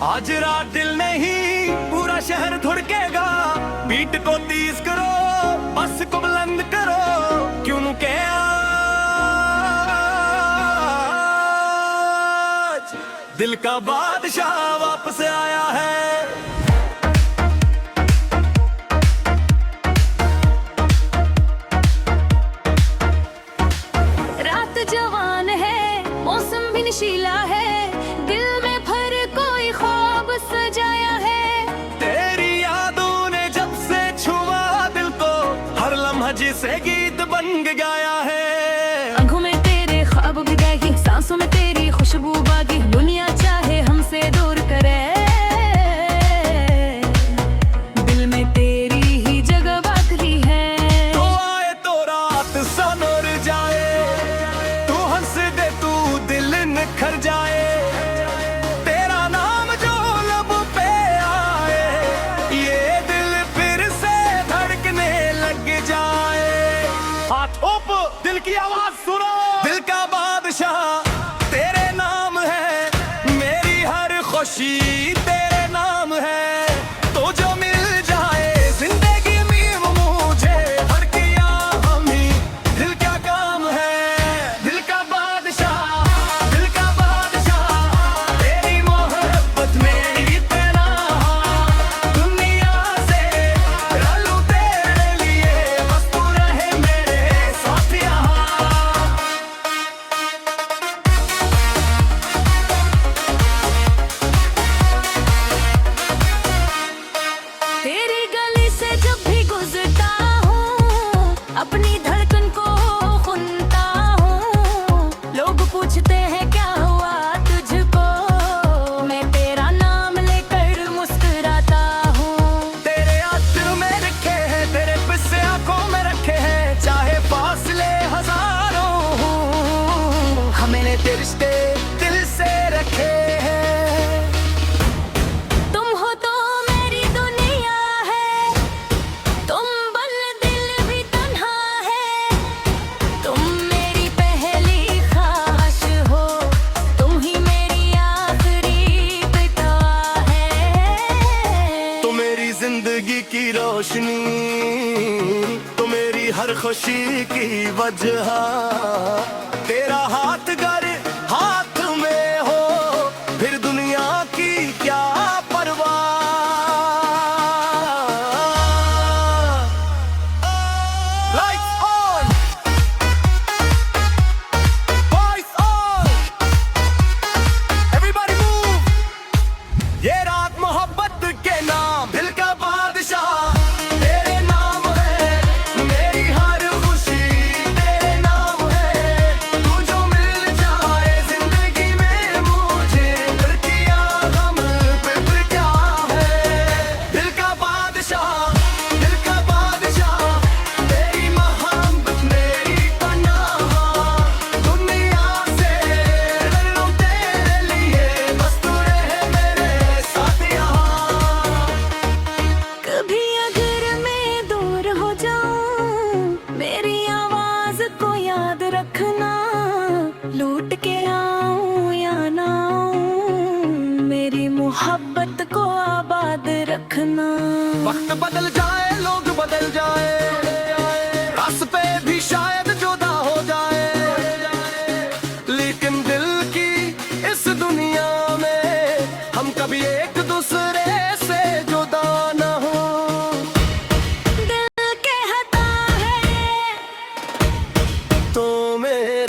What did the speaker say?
आज रात दिल नहीं पूरा शहर धुड़केगा। बीट को तेज करो, बस को बुलंद करो, क्यों के आज दिल का बादशाह वापस आया है। रात जवान है, मौसम भी नशीला है, दिल में भर कोई ख्वाब सजाया है। तेरी यादों ने जब से छुआ दिल को, हर लम्हा जिसे गीत बन गाया है। आंखों में तेरे ख्वाब बिगाएगी, सांसों में तेरी खुशबू बागी, दुनिया चाहे हमसे दूर करे, दिल में तेरी ही जगह बाकी है। तो आए तो रात सनोर जाए, तू हंस दे तू दिल निखर जाए, तेरा नाम जो लब पे आए, ये दिल फिर से धड़कने लग जाए। हाथ ऊप, दिल की आवाज सुनो, दिल का बादशाह तेरे नाम है, मेरी हर खुशी तेरे नाम है। तो जो मिल जाए जिंदगी में मुझे, हर किया हम ही दिल का काम है। दिल का बादशाह, दिल का बादशाह, तेरी मोहब्बत मेरी तेरा, दुनिया से रलूं तेरे लिए, बस तू रहे मेरे साथ यहाँ। तेरी गली से जब भी गुजरता हूँ, अपनी धड़कन को सुनता हूँ। लोग पूछते हैं क्या हुआ तुझको, मैं तेरा नाम लेकर मुस्कुराता हूँ। तेरे आंसू में रखे हैं, तेरे पिस्से आंखों में रखे हैं, चाहे फासले हजारों हों, हमें ने तेरे रिश्ते दिल से रखे हैं। तुम हो तो मेरी दुनिया है, तुम बल दिल भी तन्हा है, तुम मेरी पहली ख्वाहिश हो, तुम ही मेरी आखिरी बिता है। तो मेरी जिंदगी की रोशनी, तो मेरी हर खुशी की वजह, तेरा हाथ गर हाथ में हो, फिर दुनिया की क्या परवाह। Lights on, voice on, everybody move। ये रात मोहब्बत के नाम, दिल का बादशाह तेरे नाम है, मेरी हर खुशी तेरे नाम है। तू जो मिल जाए जिंदगी में मुझे, फिर किया गम पे फिर क्या है। दिल का बादशाह, दिल का बादशाह, तेरी मोहब्बत मेरी पनाह, दुनिया से लड़ूं तेरे लिए, बस तू रहे मेरे साथ यहाँ। कभी अगर मैं दूर हो जाऊं, मेरी आवाज को याद रखना, लूट के आऊं या ना आऊं, मेरी मोहब्बत को आबाद रखना। वक्त बदल जाए, लोग बदल जाए, रास्ते भी शायद जुदा हो जाए, लेकिन दिल की इस दुनिया में हम कभी एक दूसरे से जुदा न हो। दिल कहता है तो मेरे